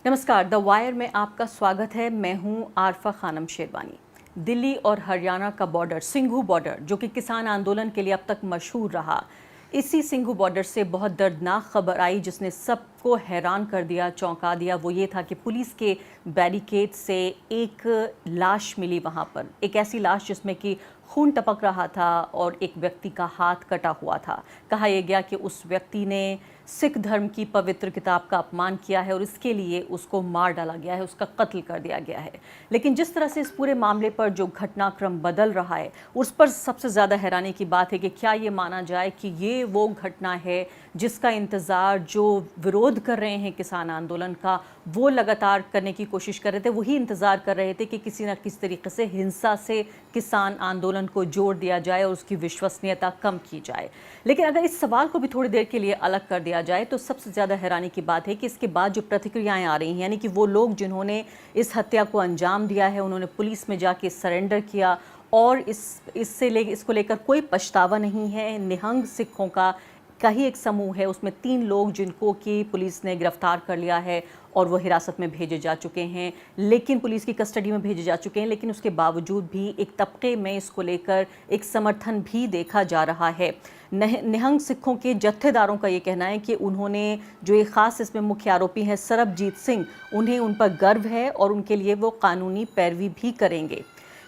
नमस्कार, the wire में आपका स्वागत है। मैं हूं आरफा खानम शेरवानी। दिल्ली और हरियाणा का बॉर्डर, सिंघू बॉर्डर, जो कि किसान आंदोलन के लिए अब तक मशहूर रहा, इसी सिंघू बॉर्डर से बहुत दर्दनाक खबर आई जिसने सबको हैरान कर दिया, चौंका दिया। वो ये था कि पुलिस के बैरिकेड से एक लाश मिली वहां पर, एक ऐसी लाश जिसमें कि खून टपक रहा था और एक व्यक्ति का हाथ कटा हुआ था। कहा यह गया कि उस व्यक्ति ने सिख धर्म की पवित्र किताब का अपमान किया है और इसके लिए उसको मार डाला गया है, उसका कत्ल कर दिया गया है। लेकिन जिस तरह से इस पूरे मामले पर जो घटनाक्रम बदल रहा है, उस पर सबसे ज़्यादा हैरानी की बात है कि क्या ये माना जाए कि ये वो घटना है जिसका इंतज़ार जो विरोध कर रहे हैं किसान आंदोलन का, वो लगातार करने की कोशिश कर रहे थे, वही इंतज़ार कर रहे थे कि किसी न किसी तरीके से हिंसा से किसान आंदोलन को जोड़ दिया जाए और उसकी विश्वसनीयता कम की जाए। लेकिन अगर इस सवाल को भी थोड़ी देर के लिए अलग कर दिया जाए तो सबसे ज़्यादा हैरानी की बात है कि इसके बाद जो प्रतिक्रियाएं आ रही हैं, यानी कि वो लोग जिन्होंने इस हत्या को अंजाम दिया है, उन्होंने पुलिस में जाके सरेंडर किया और इसको लेकर कोई पछतावा नहीं है। निहंग सिखों का ही एक समूह है, उसमें 3 लोग जिनको कि पुलिस ने गिरफ्तार कर लिया है और वो हिरासत में भेजे जा चुके हैं, लेकिन पुलिस की कस्टडी में भेजे जा चुके हैं। लेकिन उसके बावजूद भी एक तबके में इसको लेकर एक समर्थन भी देखा जा रहा है। निहंग सिखों के जत्थेदारों का ये कहना है कि उन्होंने जो एक ख़ास इसमें मुख्य आरोपी हैं सरबजीत सिंह, उन्हें उन पर गर्व है और उनके लिए वो कानूनी पैरवी भी करेंगे।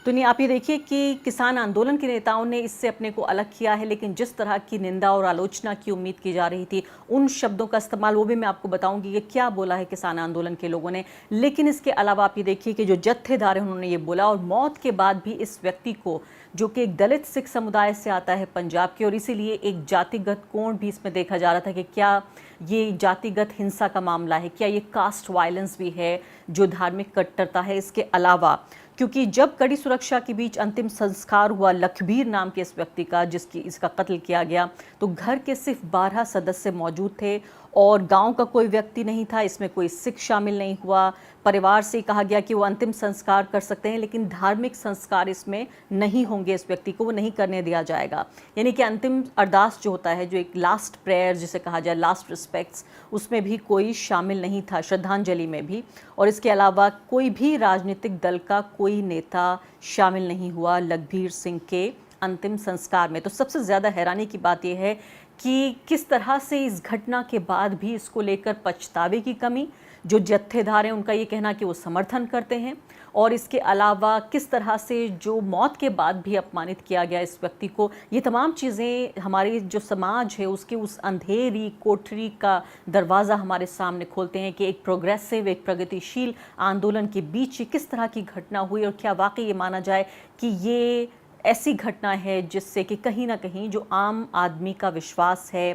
तो नहीं, आप ये देखिए कि किसान आंदोलन के नेताओं ने इससे अपने को अलग किया है, लेकिन जिस तरह की निंदा और आलोचना की उम्मीद की जा रही थी, उन शब्दों का इस्तेमाल वो भी मैं आपको बताऊंगी कि क्या बोला है किसान आंदोलन के लोगों ने। लेकिन इसके अलावा आप ये देखिए कि जो जत्थेदार हैं उन्होंने ये बोला, और मौत के बाद भी इस व्यक्ति को, जो कि एक दलित सिख समुदाय से आता है पंजाब के, और इसीलिए एक जातिगत कोण भी इसमें देखा जा रहा था कि क्या ये जातिगत हिंसा का मामला है, क्या ये कास्ट वायलेंस भी है, जो धार्मिक कट्टरता है। इसके अलावा क्योंकि जब कड़ी सुरक्षा के बीच अंतिम संस्कार हुआ लखबीर नाम के इस व्यक्ति का, इसका कत्ल किया गया, तो घर के सिर्फ 12 सदस्य मौजूद थे और गांव का कोई व्यक्ति नहीं था, इसमें कोई सिख शामिल नहीं हुआ। परिवार से कहा गया कि वो अंतिम संस्कार कर सकते हैं, लेकिन धार्मिक संस्कार इसमें नहीं होंगे, इस व्यक्ति को वो नहीं करने दिया जाएगा। यानी कि अंतिम अरदास जो होता है, जो एक लास्ट प्रेयर जिसे कहा जाए, लास्ट रिस्पेक्ट्स, उसमें भी कोई शामिल नहीं था, श्रद्धांजलि में भी। और इसके अलावा कोई भी राजनीतिक दल का कोई नेता शामिल नहीं हुआ लखबीर सिंह के अंतिम संस्कार में। तो सबसे ज़्यादा हैरानी की बात यह है कि किस तरह से इस घटना के बाद भी इसको लेकर पछतावे की कमी, जो जत्थेदार हैं उनका ये कहना कि वो समर्थन करते हैं, और इसके अलावा किस तरह से जो मौत के बाद भी अपमानित किया गया इस व्यक्ति को, ये तमाम चीज़ें हमारी जो समाज है उसके उस अंधेरी कोठरी का दरवाज़ा हमारे सामने खोलते हैं कि एक प्रोग्रेसिव, एक प्रगतिशील आंदोलन के बीच किस तरह की घटना हुई, और क्या वाकई ये माना जाए कि ये ऐसी घटना है जिससे कि कहीं ना कहीं जो आम आदमी का विश्वास है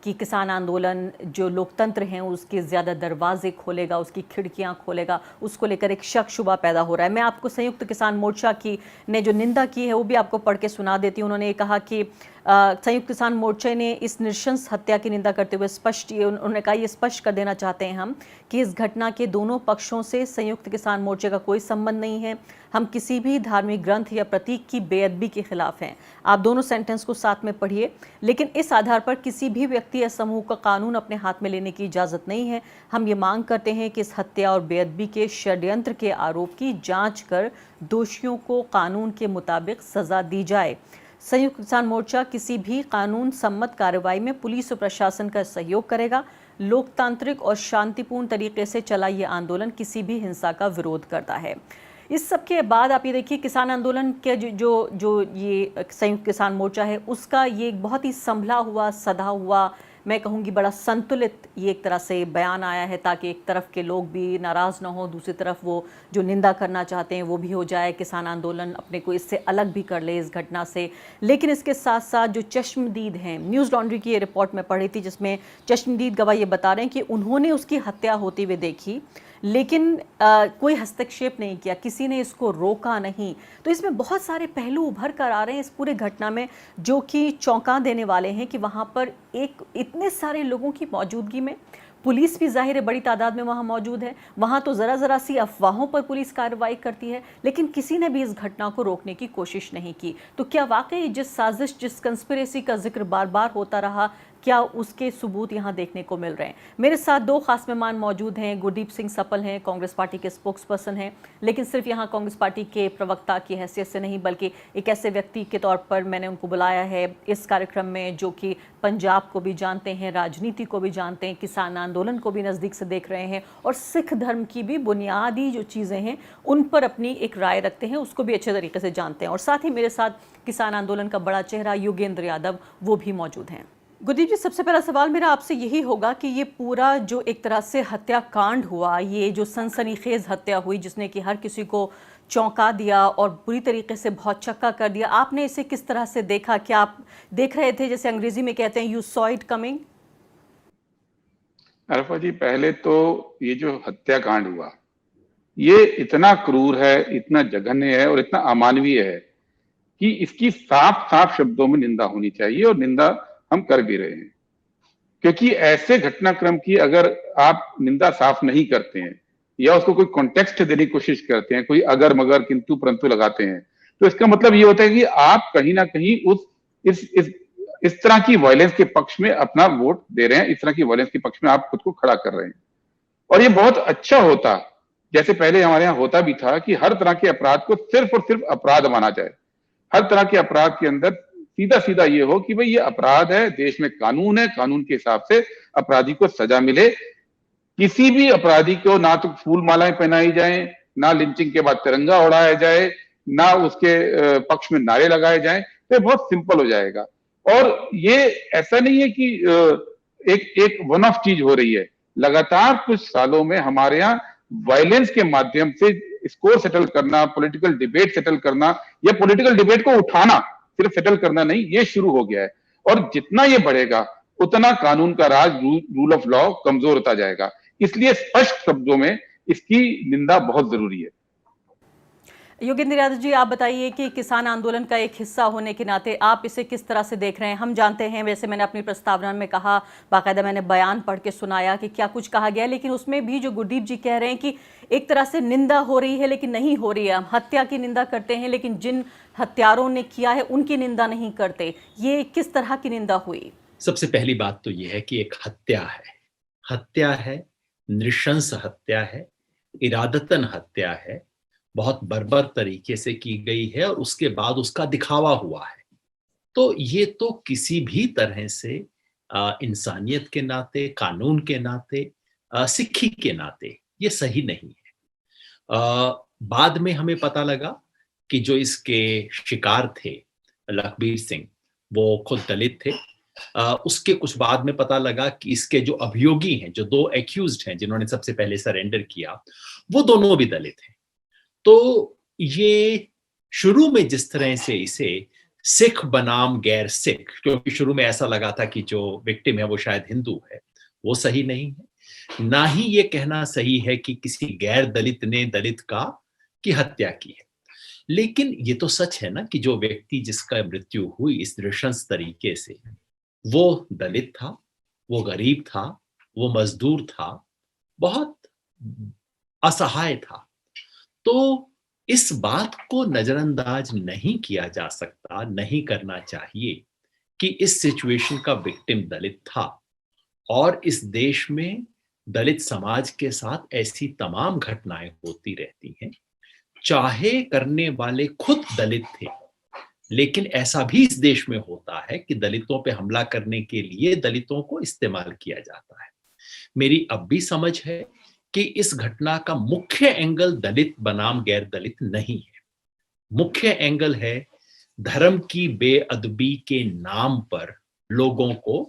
कि किसान आंदोलन जो लोकतंत्र हैं उसके ज़्यादा दरवाजे खोलेगा, उसकी खिड़कियां खोलेगा, उसको लेकर एक शक शुबा पैदा हो रहा है। मैं आपको संयुक्त किसान मोर्चा की ने जो निंदा की है वो भी आपको पढ़ के सुना देती हूँ। उन्होंने ये कहा कि संयुक्त किसान मोर्चे ने इस नृशंस हत्या की निंदा करते हुए उन्होंने कहा, ये स्पष्ट कर देना चाहते हैं हम कि इस घटना के दोनों पक्षों से संयुक्त किसान मोर्चे का कोई संबंध नहीं है। हम किसी भी धार्मिक ग्रंथ या प्रतीक की बेअदबी के खिलाफ हैं। आप दोनों सेंटेंस को साथ में पढ़िए। लेकिन इस आधार पर किसी भी व्यक्ति या समूह का कानून अपने हाथ में लेने की इजाज़त नहीं है। हम ये मांग करते हैं कि इस हत्या और बेअदबी के षड्यंत्र के आरोप की जांच कर दोषियों को कानून के मुताबिक सजा दी जाए। संयुक्त किसान मोर्चा किसी भी कानून सम्मत कार्रवाई में पुलिस और प्रशासन का सहयोग करेगा। लोकतांत्रिक और शांतिपूर्ण तरीके से चला ये आंदोलन किसी भी हिंसा का विरोध करता है। इस सब के बाद आप ये देखिए किसान आंदोलन के जो ये संयुक्त किसान मोर्चा है उसका ये एक बहुत ही संभला हुआ, सधा हुआ, मैं कहूँगी बड़ा संतुलित ये एक तरह से बयान आया है, ताकि एक तरफ के लोग भी नाराज़ ना हो, दूसरी तरफ वो जो निंदा करना चाहते हैं वो भी हो जाए, किसान आंदोलन अपने को इससे अलग भी कर ले इस घटना से। लेकिन इसके साथ साथ जो चश्मदीद हैं, न्यूज़ लॉन्ड्री की ये रिपोर्ट में पढ़ी थी जिसमें चश्मदीद गवाह ये बता रहे हैं कि उन्होंने उसकी हत्या होती हुई देखी, लेकिन कोई हस्तक्षेप नहीं किया, किसी ने इसको रोका नहीं। तो इसमें बहुत सारे पहलू उभर कर आ रहे हैं इस पूरे घटना में, जो कि चौंका देने वाले हैं कि वहाँ पर एक इतने सारे लोगों की मौजूदगी में पुलिस भी ज़ाहिर है बड़ी तादाद में वहाँ मौजूद है। वहाँ तो ज़रा सी अफवाहों पर पुलिस कार्रवाई करती है, लेकिन किसी ने भी इस घटना को रोकने की कोशिश नहीं की। तो क्या वाकई जिस साजिश, जिस कंस्पिरेसी का जिक्र बार बार होता रहा क्या उसके सबूत यहाँ देखने को मिल रहे हैं? मेरे साथ दो खास मेहमान मौजूद हैं। गुरदीप सिंह सप्पल हैं, कांग्रेस पार्टी के स्पोक्स पर्सन हैं, लेकिन सिर्फ यहाँ कांग्रेस पार्टी के प्रवक्ता की हैसियत से नहीं, बल्कि एक ऐसे व्यक्ति के तौर पर मैंने उनको बुलाया है इस कार्यक्रम में जो कि पंजाब को भी जानते हैं, राजनीति को भी जानते हैं, किसान आंदोलन को भी नज़दीक से देख रहे हैं और सिख धर्म की भी बुनियादी जो चीज़ें हैं उन पर अपनी एक राय रखते हैं, उसको भी अच्छे तरीके से जानते हैं। और साथ ही मेरे साथ किसान आंदोलन का बड़ा चेहरा योगेंद्र यादव वो भी मौजूद हैं। गुरदीप जी, सबसे पहला सवाल मेरा आपसे यही होगा कि ये पूरा जो एक तरह से हत्याकांड हुआ, ये जो सनसनीखेज हत्या हुई जिसने कि हर किसी को चौंका दिया और बुरी तरीके से बहुत चक्का कर दिया, आपने इसे किस तरह से देखा? क्या आप देख रहे थे, जैसे अंग्रेजी में कहते हैं, यू सॉ इट कमिंग? अरफा जी, पहले तो ये जो हत्याकांड हुआ ये इतना क्रूर है, इतना जघन्य है और इतना अमानवीय है कि इसकी साफ साफ शब्दों में निंदा होनी चाहिए और निंदा हम कर भी रहे हैं। क्योंकि ऐसे घटनाक्रम की अगर आप निंदा साफ नहीं करते हैं या उसको कोई कॉन्टेक्स्ट देने की कोशिश करते हैं, कोई अगर मगर किंतु परंतु लगाते हैं, तो इसका मतलब ये होता है कि आप कहीं ना कहीं उस इस तरह की वायलेंस के पक्ष में अपना वोट दे रहे हैं, इस तरह की वायलेंस के पक्ष में आप खुद को खड़ा कर रहे हैं। और ये बहुत अच्छा होता, जैसे पहले हमारे यहाँ होता भी था कि हर तरह के अपराध को सिर्फ और सिर्फ अपराध माना जाए। हर तरह के अपराध के अंदर सीधा सीधा ये हो कि भाई ये अपराध है, देश में कानून है, कानून के हिसाब से अपराधी को सजा मिले। किसी भी अपराधी को ना तो फूल मालाएं पहनाई जाए, ना लिंचिंग के बाद तिरंगा उड़ाया जाए, ना उसके पक्ष में नारे लगाए जाए, तो ये बहुत सिंपल हो जाएगा। और ये ऐसा नहीं है कि एक एक वन ऑफ चीज हो रही है। लगातार कुछ सालों में हमारे यहाँ वायलेंस के माध्यम से स्कोर सेटल करना, पॉलिटिकल डिबेट सेटल करना या पॉलिटिकल डिबेट को उठाना, सिर्फ सेटल करना नहीं, ये शुरू हो गया है। और जितना ये बढ़ेगा उतना कानून का राज, रूल ऑफ लॉ कमजोर होता जाएगा। इसलिए स्पष्ट शब्दों में इसकी निंदा बहुत जरूरी है। योगेंद्र यादव जी, आप बताइए कि किसान आंदोलन का एक हिस्सा होने के नाते आप इसे किस तरह से देख रहे हैं? हम जानते हैं, वैसे मैंने अपनी प्रस्तावना में कहा, बाकायदा मैंने बयान पढ़ के सुनाया कि क्या कुछ कहा गया, लेकिन उसमें भी जो गुरदीप जी कह रहे हैं कि एक तरह से निंदा हो रही है लेकिन नहीं हो रही है। हम हत्या की निंदा करते हैं लेकिन जिन हत्यारों ने किया है उनकी निंदा नहीं करते। ये किस तरह की निंदा हुई? सबसे पहली बात तो यह है कि एक हत्या है, नृशंस हत्या है, इरादतन हत्या है, बहुत बर्बर तरीके से की गई है और उसके बाद उसका दिखावा हुआ है। तो ये तो किसी भी तरह से इंसानियत के नाते, कानून के नाते, सिक्खी के नाते ये सही नहीं है। बाद में हमें पता लगा कि जो इसके शिकार थे, लखबीर सिंह, वो खुद दलित थे। उसके कुछ बाद में पता लगा कि इसके जो अभियोगी हैं, जो दो एक्यूज्ड हैं जिन्होंने सबसे पहले सरेंडर किया, वो दोनों भी दलित हैं। तो ये शुरू में जिस तरह से इसे सिख बनाम गैर सिख, क्योंकि शुरू में ऐसा लगा था कि जो विक्टिम है वो शायद हिंदू है, वो सही नहीं है। ना ही ये कहना सही है कि किसी गैर दलित ने दलित की हत्या की है। लेकिन ये तो सच है ना कि जो व्यक्ति जिसका मृत्यु हुई इस नृशंस तरीके से, वो दलित था, वो गरीब था, वो मजदूर था, बहुत असहाय था। तो इस बात को नजरअंदाज नहीं किया जा सकता, नहीं करना चाहिए कि इस सिचुएशन का विक्टिम दलित था और इस देश में दलित समाज के साथ ऐसी तमाम घटनाएं होती रहती हैं, चाहे करने वाले खुद दलित थे। लेकिन ऐसा भी इस देश में होता है कि दलितों पे हमला करने के लिए दलितों को इस्तेमाल किया जाता है। मेरी अब भी समझ है कि इस घटना का मुख्य एंगल दलित बनाम गैर दलित नहीं है। मुख्य एंगल है धर्म की बेअदबी के नाम पर लोगों को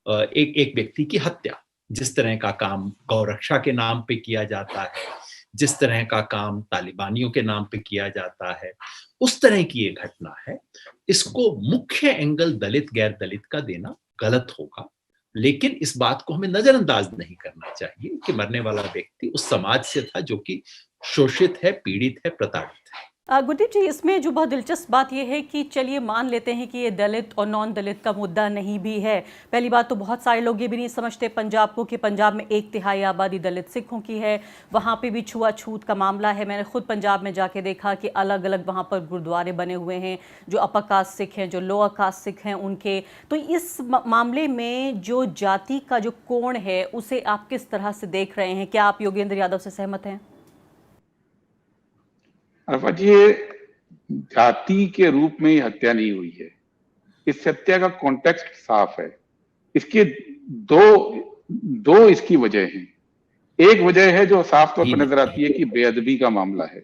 एक व्यक्ति की हत्या। जिस तरह का काम गौरक्षा के नाम पे किया जाता है, जिस तरह का काम तालिबानियों के नाम पे किया जाता है, उस तरह की ये घटना है। इसको मुख्य एंगल दलित गैर दलित का देना गलत होगा। लेकिन इस बात को हमें नजरअंदाज नहीं करना चाहिए कि मरने वाला व्यक्ति उस समाज से था जो कि शोषित है, पीड़ित है, प्रताड़ित है। गुरदीप जी, इसमें जो बहुत दिलचस्प बात यह है कि चलिए मान लेते हैं कि ये दलित और नॉन दलित का मुद्दा नहीं भी है। पहली बात तो बहुत सारे लोग ये भी नहीं समझते पंजाब को कि पंजाब में 1/3 आबादी दलित सिखों की है, वहाँ पे भी छुआछूत का मामला है। मैंने खुद पंजाब में जाके देखा कि अलग अलग वहाँ पर गुरुद्वारे बने हुए हैं, जो अपर कास्ट सिख हैं, जो लोअर कास्ट सिख हैं उनके। तो इस मामले में जो जाति का जो कोण है उसे आप किस तरह से देख रहे हैं? क्या आप योगेंद्र यादव से सहमत हैं? अरफा जी, ये जाति के रूप में ही हत्या नहीं हुई है। इस हत्या का कॉन्टेक्स्ट साफ है। इसके दो दो इसकी वजह हैं। एक वजह है जो साफ तौर पर नजर आती है कि बेअदबी का मामला है,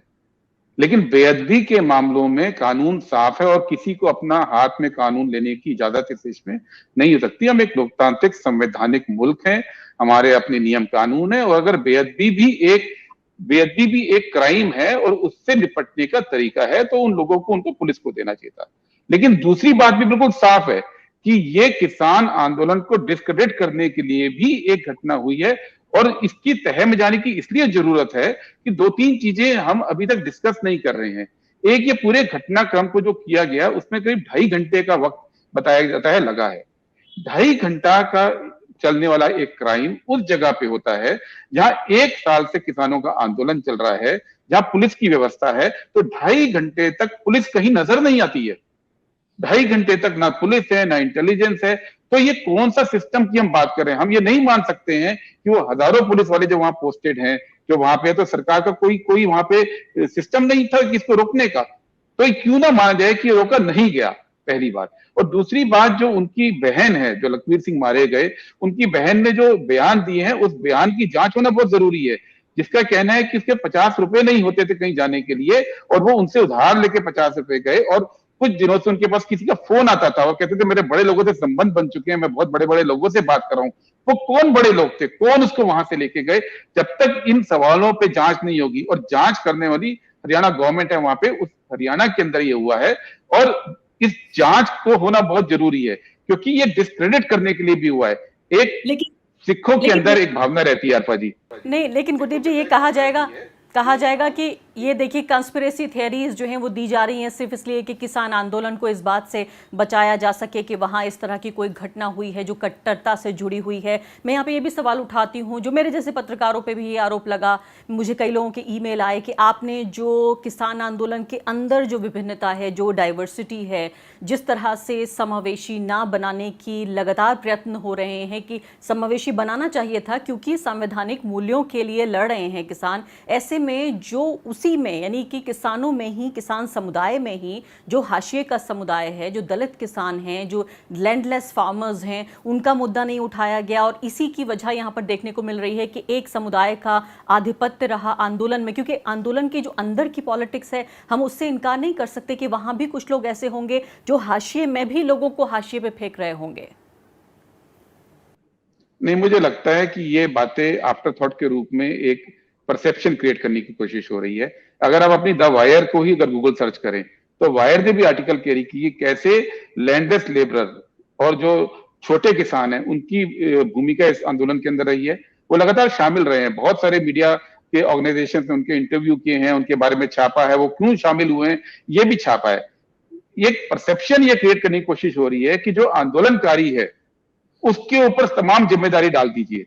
लेकिन बेअदबी के मामलों में कानून साफ है और किसी को अपना हाथ में कानून लेने की इजाजत इस देश में नहीं हो सकती। हम एक लोकतांत्रिक संवैधानिक मुल्क हैं, हमारे अपने नियम कानून है, और अगर बेअदबी भी एक क्राइम है और उससे निपटने का तरीका है तो उन लोगों को उनको पुलिस को देना चाहिए था। लेकिन दूसरी बात भी बिल्कुल साफ है कि ये किसान आंदोलन को डिस्क्रेडिट करने के लिए भी एक घटना हुई है, और इसकी तह में जाने की इसलिए जरूरत है कि 2-3 चीजें हम अभी तक डिस्कस नहीं कर रहे हैं। एक, ये पूरे घटनाक्रम को जो किया गया उसमें करीब 2.5 घंटे का वक्त बताया जाता है लगा है। 2.5 घंटा का चलने वाला एक क्राइम उस जगह पे होता है जहां 1 साल से किसानों का आंदोलन चल रहा है, जहां पुलिस की व्यवस्था है, तो 2.5 घंटे तक पुलिस कहीं नजर नहीं आती है। 2.5 घंटे तक ना पुलिस है ना इंटेलिजेंस है। तो ये कौन सा सिस्टम की हम बात कर रहे हैं? हम ये नहीं मान सकते हैं कि वो हजारों पुलिस वाले जो वहां पोस्टेड हैं, जो वहां पे, तो सरकार का कोई वहां पे सिस्टम नहीं था कि इसको रोकने का। तो क्यों ना माना जाए कि रोका नहीं गया, पहली बात। और दूसरी बात, जो उनकी बहन है, जो लखवीर सिंह मारे गए, उनकी बहन ने जो बयान दिए हैं उस बयान की जांच होना बहुत जरूरी है। जिसका कहना है कि उसके 50 रुपए नहीं होते थे कहीं जाने के लिए और वो उनसे उधार लेके 50 रुपए गए, और कुछ दिनों से उनके पास किसी का फोन आता था, वो कहते थे मेरे बड़े लोगों से संबंध बन चुके हैं, मैं बहुत बड़े बड़े लोगों से बात कर रहा हूं। वो कौन बड़े लोग थे, कौन उसको वहां से लेके गए? जब तक इन सवालों पे जांच नहीं होगी, और जांच करने वाली हरियाणा गवर्नमेंट है वहां पे, उस हरियाणा के अंदर ये हुआ है, और इस जांच को होना बहुत जरूरी है क्योंकि ये डिस्क्रेडिट करने के लिए भी हुआ है। एक लेकिन सिखों के अंदर एक भावना रहती है अरफा जी। नहीं, लेकिन गुरदीप जी, ये कहा जाएगा कि ये देखिए कंस्पिरेसी थियरीज जो हैं वो दी जा रही हैं सिर्फ इसलिए कि किसान आंदोलन को इस बात से बचाया जा सके कि वहाँ इस तरह की कोई घटना हुई है जो कट्टरता से जुड़ी हुई है। मैं यहाँ पे ये भी सवाल उठाती हूँ, जो मेरे जैसे पत्रकारों पे भी ये आरोप लगा, मुझे कई लोगों के ईमेल आए कि आपने जो किसान आंदोलन के अंदर जो विभिन्नता है, जो डाइवर्सिटी है, जिस तरह से समावेशी ना बनाने की लगातार प्रयत्न हो रहे हैं कि समावेशी बनाना चाहिए था क्योंकि संवैधानिक मूल्यों के लिए लड़ रहे हैं किसान। ऐसे में जो उसी में यानी कि किसानों में ही, किसान समुदाय में ही जो हाशिए का समुदाय है, जो दलित किसान हैं, जो लैंडलेस फार्मर्स हैं, उनका मुद्दा नहीं उठाया गया, और इसी की वजह यहाँ पर देखने को मिल रही है कि एक समुदाय का आधिपत्य रहा आंदोलन में। क्योंकि आंदोलन की जो अंदर की पॉलिटिक्स है, हम उससे इनकार नहीं कर सकते कि वहां भी कुछ लोग ऐसे होंगे जो हाशिए में भी लोगों को हाशिए पे फेंक रहे होंगे। नहीं, मुझे लगता है कि ये बातें आफ्टर थॉट के रूप में एक परसेप्शन क्रिएट करने की कोशिश हो रही है। अगर आप अपनी द वायर को ही अगर गूगल सर्च करें तो वायर ने भी आर्टिकल कैरी की कैसे लैंडलेस लेबरर और जो छोटे किसान हैं उनकी भूमिका इस आंदोलन के अंदर रही है। वो लगातार शामिल रहे हैं, बहुत सारे मीडिया के ऑर्गेनाइजेशन ने उनके इंटरव्यू किए हैं, उनके बारे में छापा है, वो क्यों शामिल हुए हैं ये भी छापा है। ये परसेप्शन ये क्रिएट करने की कोशिश हो रही है कि जो आंदोलनकारी है उसके ऊपर तमाम जिम्मेदारी डाल दीजिए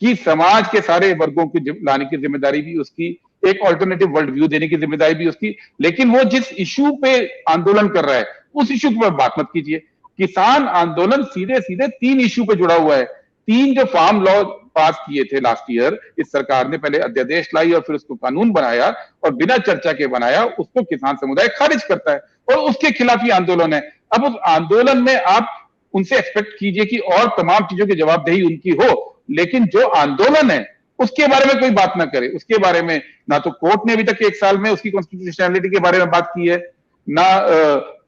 कि समाज के सारे वर्गों की लाने की जिम्मेदारी भी उसकी, एक ऑल्टरनेटिव वर्ल्ड व्यू देने की जिम्मेदारी भी उसकी। लेकिन वो जिस इशू पे आंदोलन कर रहा है उस इशू पर बात मत कीजिए। किसान आंदोलन सीधे सीधे 3 इशू पे जुड़ा हुआ है। 3 जो फार्म लॉ पास किए थे लास्ट ईयर इस सरकार ने, पहले अध्यादेश लाई और फिर उसको कानून बनाया और बिना चर्चा के बनाया, उसको किसान समुदाय खारिज करता है और उसके खिलाफ ही आंदोलन है। अब उस आंदोलन में आप उनसे एक्सपेक्ट कीजिए कि और तमाम चीजों की जवाबदेही उनकी हो, लेकिन जो आंदोलन है उसके बारे में कोई बात ना करे। उसके बारे में ना तो कोर्ट ने अभी तक 1 साल में उसकी कॉन्स्टिट्यूशनैलिटी के बारे में बात की है, ना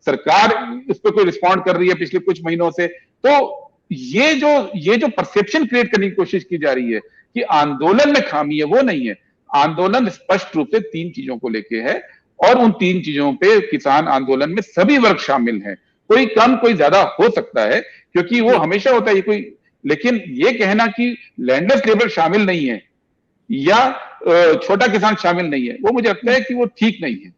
सरकार उस पर कोई रिस्पॉन्ड कर रही है पिछले कुछ महीनों से। तो ये जो परसेप्शन क्रिएट करने की कोशिश की जा रही है कि आंदोलन में खामी है, वो नहीं है। आंदोलन स्पष्ट रूप से 3 चीजों को लेके है और उन 3 चीजों पे किसान आंदोलन में सभी वर्ग शामिल हैं। कोई कम कोई ज्यादा हो सकता है क्योंकि वो हमेशा होता है कोई, लेकिन ये कहना कि लैंडलेस लेबर शामिल नहीं है या छोटा किसान शामिल नहीं है, वो मुझे लगता है कि वो ठीक नहीं है।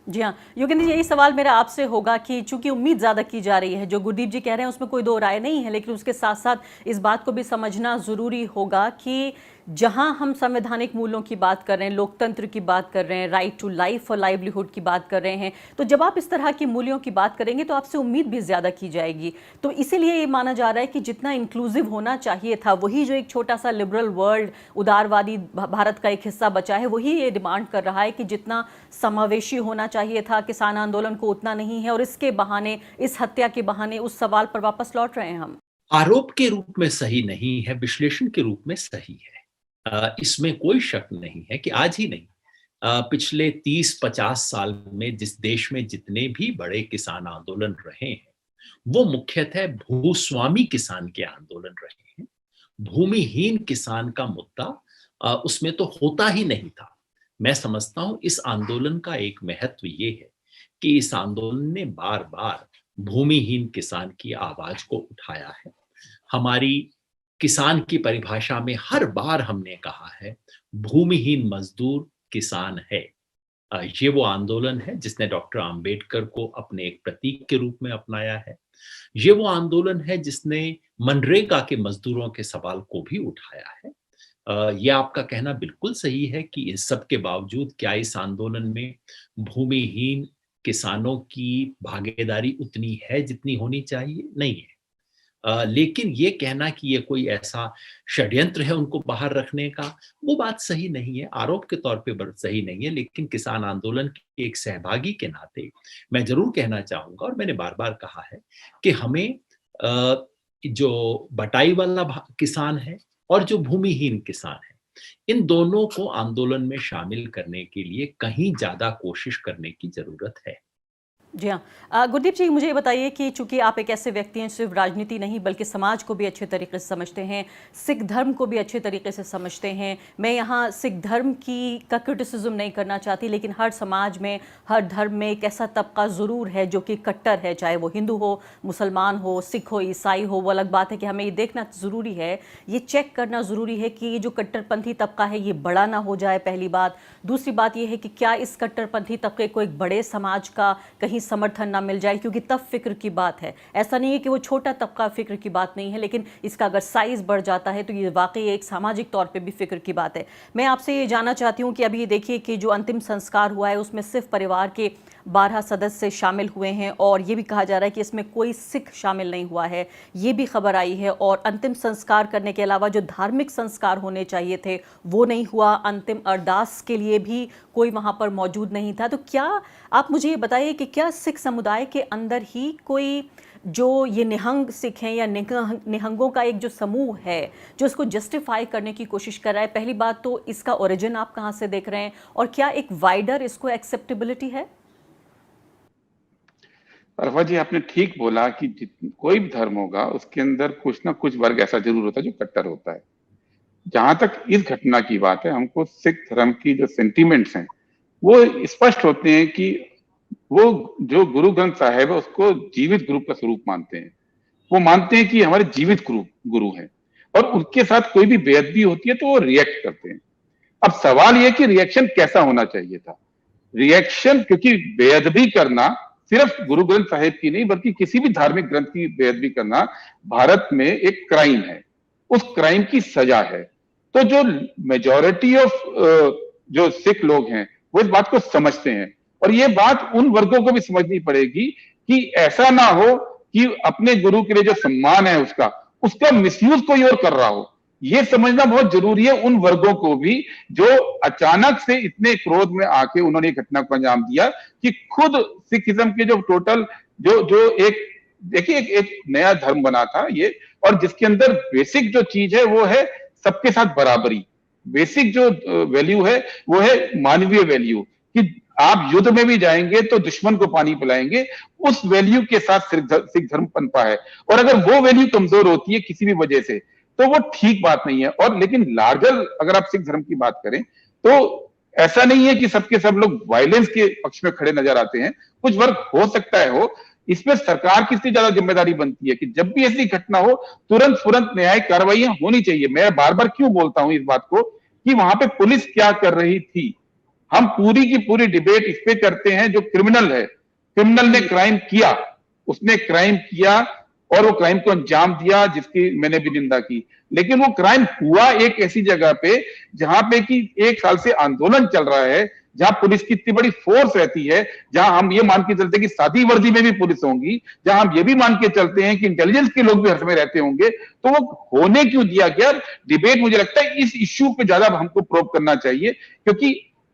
जी हाँ, योगेंद्र जी, यही सवाल मेरा आपसे होगा कि चूंकि उम्मीद ज़्यादा की जा रही है, जो गुरदीप जी कह रहे हैं उसमें कोई दो राय नहीं है, लेकिन उसके साथ साथ इस बात को भी समझना ज़रूरी होगा कि जहां हम संवैधानिक मूल्यों की बात कर रहे हैं, लोकतंत्र की बात कर रहे हैं, राइट टू लाइफ और लाइवलीहुड की बात कर रहे हैं, तो जब आप इस तरह की मूल्यों की बात करेंगे तो आपसे उम्मीद भी ज़्यादा की जाएगी। तो इसीलिए ये माना जा रहा है कि जितना इंक्लूसिव होना चाहिए था, वही जो एक छोटा सा लिबरल वर्ल्ड, उदारवादी भारत का एक हिस्सा बचा है, वही ये डिमांड कर रहा है कि जितना समावेशी होना चाहिए था किसान आंदोलन को, उतना नहीं है, और इसके बहाने, इस हत्या के बहाने उस सवाल पर वापस लौट रहे हैं हम। आरोप के रूप में सही नहीं है, विश्लेषण के रूप में सही है। इसमें कोई शक नहीं है कि आज ही नहीं, पिछले 30-50 साल में जिस देश में जितने भी बड़े किसान आंदोलन रहे हैं, वो मुख्यतः भूस्वामी किसान के आंदोलन रहे हैं। भूमिहीन किसान का मुद्दा उसमें तो होता ही नहीं था। मैं समझता हूं इस आंदोलन का एक महत्व ये है कि इस आंदोलन ने बार बार भूमिहीन किसान की आवाज को उठाया है। हमारी किसान की परिभाषा में हर बार हमने कहा है, भूमिहीन मजदूर किसान है। ये वो आंदोलन है जिसने डॉक्टर आंबेडकर को अपने एक प्रतीक के रूप में अपनाया है। ये वो आंदोलन है जिसने मनरेगा के मजदूरों के सवाल को भी उठाया है। ये आपका कहना बिल्कुल सही है कि इस सब के बावजूद क्या इस आंदोलन में भूमिहीन किसानों की भागीदारी उतनी है जितनी होनी चाहिए? नहीं है। लेकिन ये कहना कि ये कोई ऐसा षड्यंत्र है उनको बाहर रखने का, वो बात सही नहीं है, आरोप के तौर पे सही नहीं है। लेकिन किसान आंदोलन के एक सहभागी के नाते मैं जरूर कहना चाहूंगा, और मैंने बार बार कहा है कि हमें जो बटाई वाला किसान है और जो भूमिहीन किसान है, इन दोनों को आंदोलन में शामिल करने के लिए कहीं ज्यादा कोशिश करने की जरूरत है। जी हाँ, गुरदीप जी, मुझे ये बताइए कि चूंकि आप एक ऐसे व्यक्ति हैं सिर्फ राजनीति नहीं बल्कि समाज को भी अच्छे तरीके से समझते हैं, सिख धर्म को भी अच्छे तरीके से समझते हैं। मैं यहाँ सिख धर्म का क्रिटिसिज्म नहीं करना चाहती, लेकिन हर समाज में, हर धर्म में एक ऐसा तबका ज़रूर है जो कि कट्टर है, चाहे वो हिंदू हो, मुसलमान हो, सिख हो, ईसाई हो। वो अलग बात है कि हमें ये देखना ज़रूरी है, ये चेक करना ज़रूरी है कि ये जो कट्टरपंथी तबका है ये बड़ा ना हो जाए, पहली बात। दूसरी बात ये है कि क्या इस कट्टरपंथी तबके को एक बड़े समाज का कहीं समर्थन ना मिल जाए, क्योंकि तब फिक्र की बात है। ऐसा नहीं है कि वो छोटा तबका फिक्र की बात नहीं है, लेकिन इसका अगर साइज बढ़ जाता है तो ये वाकई एक सामाजिक तौर पे भी फिक्र की बात है। मैं आपसे ये जानना चाहती हूँ कि अभी देखिए कि जो अंतिम संस्कार हुआ है उसमें सिर्फ परिवार के 12 सदस्य शामिल हुए हैं, और ये भी कहा जा रहा है कि इसमें कोई सिख शामिल नहीं हुआ है, ये भी खबर आई है। और अंतिम संस्कार करने के अलावा जो धार्मिक संस्कार होने चाहिए थे वो नहीं हुआ, अंतिम अरदास के लिए भी कोई वहाँ पर मौजूद नहीं था। तो क्या आप मुझे ये बताइए कि क्या सिख समुदाय के अंदर ही कोई जो ये निहंग सिख हैं या निहंगों का एक जो समूह है जो इसको जस्टिफाई करने की कोशिश कर रहा है? पहली बात तो इसका ओरिजिन आप कहाँ से देख रहे हैं, और क्या एक वाइडर इसको एक्सेप्टेबिलिटी है? अरफा जी, आपने ठीक बोला कि कोई भी धर्म होगा उसके अंदर कुछ ना कुछ वर्ग ऐसा जरूर होता है जो कट्टर होता है। जहां तक इस घटना की बात है, हमको सिख धर्म की जो सेंटिमेंट्स हैं वो स्पष्ट होते हैं कि वो जो गुरु ग्रंथ साहिब है उसको जीवित गुरु का स्वरूप मानते हैं। वो मानते हैं कि हमारे जीवित गुरु गुरु हैं, और उनके साथ कोई भी बेअदबी होती है तो वो रिएक्ट करते हैं। अब सवाल ये कि रिएक्शन कैसा होना चाहिए था। रिएक्शन, क्योंकि बेअदबी करना सिर्फ गुरु ग्रंथ साहिब की नहीं बल्कि किसी भी धार्मिक ग्रंथ की बेअदबी करना भारत में एक क्राइम है, उस क्राइम की सजा है। तो जो मेजॉरिटी ऑफ जो सिख लोग हैं वो इस बात को समझते हैं, और ये बात उन वर्गों को भी समझनी पड़ेगी कि ऐसा ना हो कि अपने गुरु के लिए जो सम्मान है उसका मिसयूज कोई और कर रहा हो। ये समझना बहुत जरूरी है उन वर्गों को भी जो अचानक से इतने क्रोध में आके उन्होंने घटना को अंजाम दिया कि खुद सिखिज्म के जो टोटल जो जो एक देखिए एक नया धर्म बना था ये, और जिसके अंदर बेसिक जो चीज है वो है सबके साथ बराबरी। बेसिक जो वैल्यू है वो है मानवीय वैल्यू, कि आप युद्ध में भी जाएंगे तो दुश्मन को पानी पिलाएंगे। उस वैल्यू के साथ सिख धर्म पनपा है, और अगर वो वैल्यू कमजोर होती है किसी भी वजह से तो वो ठीक बात नहीं है। और लेकिन लार्जर अगर आप सिख धर्म की बात करें तो ऐसा नहीं है कि सबके सब लोग वायलेंस के पक्ष में खड़े नजर आते हैं, कुछ वर्ग हो सकता है हो। इसमें सरकार की इतनी ज्यादा जिम्मेदारी बनती है कि जब भी ऐसी घटना हो तुरंत न्यायिक कार्रवाइयां होनी चाहिए। मैं बार बार क्यों बोलता हूं इस बात को कि वहां पे पुलिस क्या कर रही थी। हम पूरी की पूरी डिबेट इस पे करते हैं जो क्रिमिनल है, क्रिमिनल ने क्राइम किया, उसने क्राइम किया और वो क्राइम को अंजाम दिया जिसकी मैंने भी निंदा की, लेकिन वो क्राइम हुआ एक ऐसी जगह पे जहां पे कि 1 साल से आंदोलन चल रहा है, जहां पुलिस की इतनी बड़ी फोर्स रहती है, जहां हम ये मान के चलते हैं कि सादी वर्दी में भी पुलिस होंगी, जहां हम ये भी मान के चलते हैं कि इंटेलिजेंस के लोग भी हर समय रहते होंगे, तो वो होने क्यों दिया गया? डिबेट मुझे लगता है इस इश्यू पे ज्यादा हमको प्रोब करना चाहिए, क्योंकि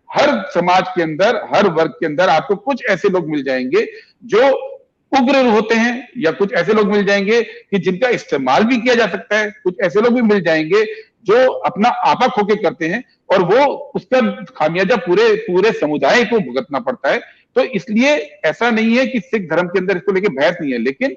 हर समाज के अंदर, हर वर्ग के अंदर आपको कुछ ऐसे लोग मिल जाएंगे जो उग्र होते हैं, या कुछ ऐसे लोग मिल जाएंगे कि जिनका इस्तेमाल भी किया जा सकता है, कुछ ऐसे लोग भी मिल जाएंगे जो अपना आपा खो के करते हैं और वो उसका खामियाजा पूरे पूरे समुदाय को भुगतना पड़ता है। तो इसलिए ऐसा नहीं है कि सिख धर्म के अंदर इसको लेके बहस नहीं है, लेकिन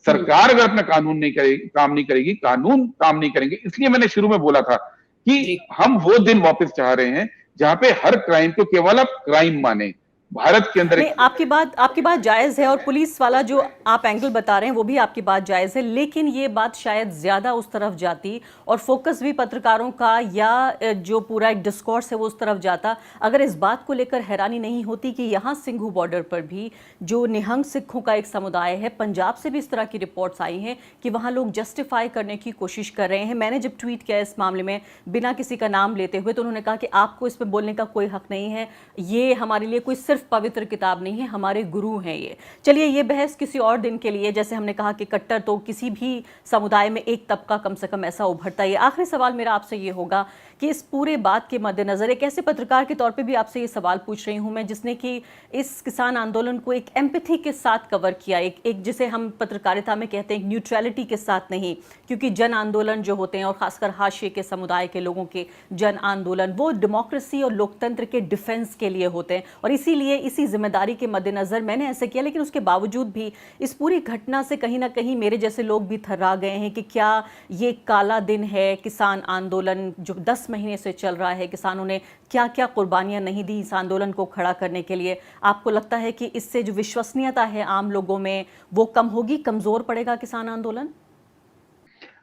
सरकार अगर अपना कानून नहीं करेगी, काम नहीं करेगी, कानून काम नहीं करेंगे। इसलिए मैंने शुरू में बोला था कि हम वो दिन वापस चाह रहे हैं जहां पे हर क्राइम को केवल आप क्राइम माने। भारत के अंदर नहीं, आपकी बात जायज है और पुलिस वाला जो आप एंगल बता रहे हैं वो भी आपकी बात जायज है, लेकिन ये बात शायद ज्यादा उस तरफ जाती और फोकस भी पत्रकारों का या जो पूरा एक डिस्कोर्स है वो उस तरफ जाता अगर इस बात को लेकर हैरानी नहीं होती कि यहाँ सिंघू बॉर्डर पर भी जो निहंग सिखों का एक समुदाय है, पंजाब से भी इस तरह की रिपोर्ट्स आई हैं कि वहाँ लोग जस्टिफाई करने की कोशिश कर रहे हैं। मैंने जब ट्वीट किया इस मामले में बिना किसी का नाम लेते हुए, तो उन्होंने कहा कि आपको इस पर बोलने का कोई हक नहीं है, ये हमारे लिए कोई सिर्फ पवित्र किताब नहीं है, हमारे गुरु हैं ये। चलिए ये बहस किसी और दिन के लिए, जैसे हमने कहा कि कट्टर तो किसी भी समुदाय में एक तबका कम से कम ऐसा उभरता है। आखिरी सवाल मेरा आपसे ये होगा कि इस पूरे बात के मद्देनजर एक ऐसे पत्रकार के तौर पे भी आपसे ये सवाल पूछ रही हूँ मैं जिसने कि इस किसान आंदोलन को एक एम्पैथी के साथ कवर किया, एक जिसे हम पत्रकारिता में कहते हैं न्यूट्रलिटी के साथ नहीं, क्योंकि जन आंदोलन जो होते हैं और खासकर हाशिए के समुदाय के लोगों के जन आंदोलन वो डेमोक्रेसी और लोकतंत्र के डिफेंस के लिए होते हैं, और इसीलिए इसी जिम्मेदारी के मद्देनजर मैंने ऐसे किया। लेकिन उसके बावजूद भी इस पूरी घटना से कहीं ना कहीं मेरे जैसे लोग भी थर्रा गए हैं कि क्या ये काला दिन है। किसान आंदोलन जो 10 महीने से चल रहा है, किसानों ने क्या क्या कुर्बानियां नहीं दी इस आंदोलन को खड़ा करने के लिए, आपको लगता है कि इससे जो विश्वसनीयता है आम लोगों में वो कम होगी, कमजोर पड़ेगा किसान आंदोलन?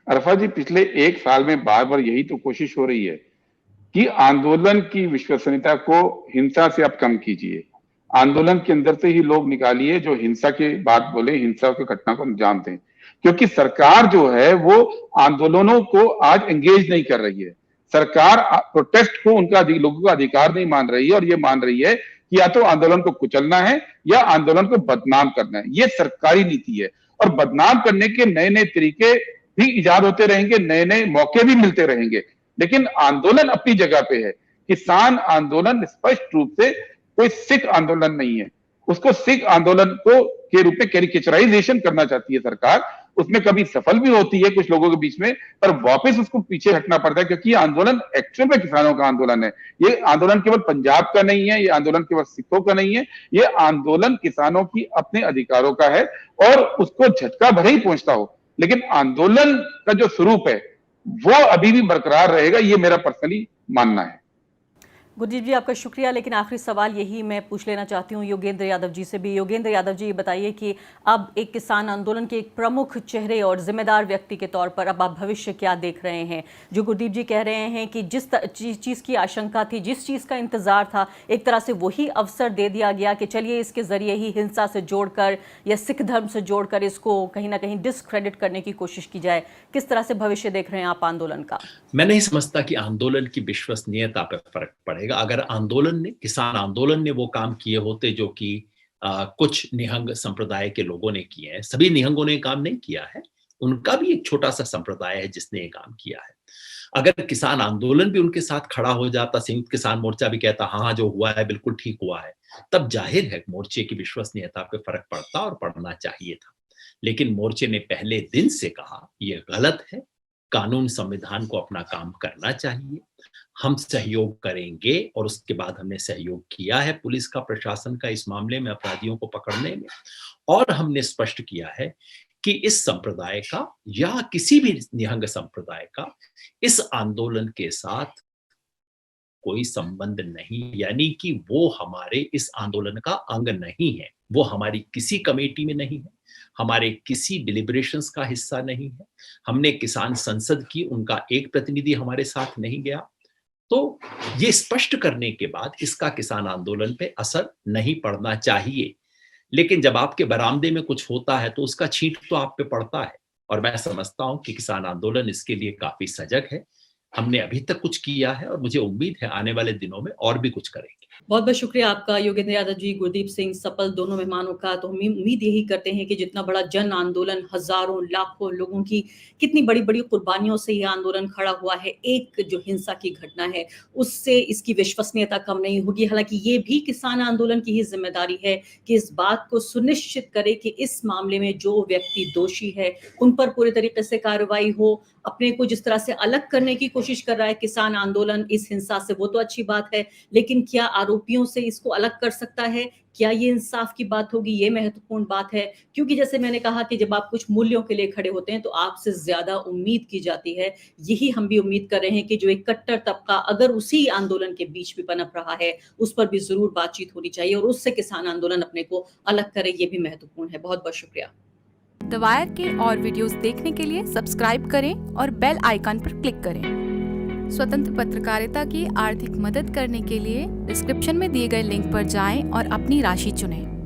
अरफा जी, पिछले 1 साल में बार बार यही तो कोशिश हो रही है कि आंदोलन की विश्वसनीयता को हिंसा से आप कम कीजिए, आंदोलन के अंदर से ही लोग निकालिए जो हिंसा की बात बोले, हिंसा की घटना को अंजाम दें, क्योंकि सरकार जो है वो आंदोलनों को आज एंगेज नहीं कर रही है। सरकार प्रोटेस्ट को उनका लोगों का अधिकार नहीं मान रही है और ये मान रही है कि या तो आंदोलन को कुचलना है या आंदोलन को बदनाम करना है। ये सरकारी नीति है और बदनाम करने के नए नए तरीके भी इजाद होते रहेंगे, नए नए मौके भी मिलते रहेंगे, लेकिन आंदोलन अपनी जगह पे है। किसान आंदोलन स्पष्ट रूप से कोई सिख आंदोलन नहीं है, उसको सिख आंदोलन को के रूप में कैरिकेचराइजेशन करना चाहती है सरकार, उसमें कभी सफल भी होती है कुछ लोगों के बीच में, पर वापस उसको पीछे हटना पड़ता है क्योंकि ये आंदोलन एक्चुअल में किसानों का आंदोलन है। ये आंदोलन केवल पंजाब का नहीं है, ये आंदोलन केवल सिखों का नहीं है, ये आंदोलन किसानों की अपने अधिकारों का है और उसको झटका भले ही पहुंचता हो, लेकिन आंदोलन का जो स्वरूप है वो अभी भी बरकरार रहेगा, ये मेरा पर्सनली मानना है। गुरजीत जी आपका शुक्रिया, लेकिन आखिरी सवाल यही मैं पूछ लेना चाहती हूँ योगेंद्र यादव जी से भी। योगेंद्र यादव जी, ये बताइए कि अब एक किसान आंदोलन के एक प्रमुख चेहरे और जिम्मेदार व्यक्ति के तौर पर अब आप भविष्य क्या देख रहे हैं? जो गुरदीप जी कह रहे हैं कि जिस चीज़ की आशंका थी, जिस चीज़ का इंतजार था, एक तरह से वही अवसर दे दिया गया कि चलिए इसके जरिए ही हिंसा से जोड़कर या सिख धर्म से जोड़कर इसको कहीं ना कहीं डिस्क्रेडिट करने की कोशिश की जाए। किस तरह से भविष्य देख रहे हैं आप आंदोलन का? मैं नहीं समझता कि आंदोलन की विश्वसनीयता पर फर्क पड़ेगा। अगर किसान आंदोलन ने वो काम किए होते जो कि कुछ निहंग संप्रदाय के लोगों ने किए हैं, सभी निहंगों ने काम नहीं किया है, उनका भी एक छोटा सा संप्रदाय है जिसने ये काम किया है। अगर किसान आंदोलन भी उनके साथ खड़ा हो जाता, संयुक्त किसान मोर्चा भी कहता हाँ जो हुआ है बिल्कुल ठीक हुआ है, तब जाहिर है मोर्चे की विश्वसनीयता पे फर्क पड़ता और पड़ना चाहिए था। लेकिन मोर्चे ने पहले दिन से कहा ये गलत है, कानून संविधान को अपना काम करना चाहिए, हम सहयोग करेंगे, और उसके बाद हमने सहयोग किया है पुलिस का, प्रशासन का इस मामले में अपराधियों को पकड़ने में, और हमने स्पष्ट किया है कि इस संप्रदाय का या किसी भी निहंग संप्रदाय का इस आंदोलन के साथ कोई संबंध नहीं, यानी कि वो हमारे इस आंदोलन का अंग नहीं है, वो हमारी किसी कमेटी में नहीं है, हमारे किसी डिलिब्रेशंस का हिस्सा नहीं है। हमने किसान संसद की उनका एक प्रतिनिधि हमारे साथ नहीं गया, तो ये स्पष्ट करने के बाद इसका किसान आंदोलन पे असर नहीं पड़ना चाहिए। लेकिन जब आपके बरामदे में कुछ होता है तो उसका छींट तो आप पे पड़ता है, और मैं समझता हूं कि किसान आंदोलन इसके लिए काफी सजग है। हमने अभी तक कुछ किया है और मुझे उम्मीद है आने वाले दिनों में और भी कुछ करेंगे। बहुत बहुत शुक्रिया आपका योगेंद्र यादव जी, गुरदीप सिंह सपल, दोनों मेहमानों का। तो हम उम्मीद यही करते हैं कि जितना बड़ा जन आंदोलन, हजारों लाखों लोगों की कितनी बड़ी बड़ी कुर्बानियों से ये आंदोलन खड़ा हुआ है, एक जो हिंसा की घटना है उससे इसकी विश्वसनीयता कम नहीं होगी। हालांकि ये भी किसान आंदोलन की ही जिम्मेदारी है कि इस बात को सुनिश्चित करे कि इस मामले में जो व्यक्ति दोषी है उन पर पूरे तरीके से कार्रवाई हो। अपने को जिस तरह से अलग करने की कोशिश कर रहा है किसान आंदोलन इस हिंसा से, वो तो अच्छी बात है, लेकिन क्या आरोपियों से इसको अलग कर सकता है? क्या ये इंसाफ की बात होगी? ये महत्वपूर्ण बात है, क्योंकि जैसे मैंने कहा कि जब आप कुछ मूल्यों के लिए खड़े होते हैं तो आपसे ज्यादा उम्मीद की जाती है। यही हम भी उम्मीद कर रहे हैं कि जो एक कट्टर तबका अगर उसी आंदोलन के बीच भी पनप रहा है उस पर भी जरूर बातचीत होनी चाहिए और उससे किसान आंदोलन अपने को अलग करे, ये भी महत्वपूर्ण है। बहुत बहुत शुक्रिया। द वायर के और वीडियोस देखने के लिए सब्सक्राइब करें और बेल आइकन पर क्लिक करें। स्वतंत्र पत्रकारिता की आर्थिक मदद करने के लिए डिस्क्रिप्शन में दिए गए लिंक पर जाएं और अपनी राशि चुनें।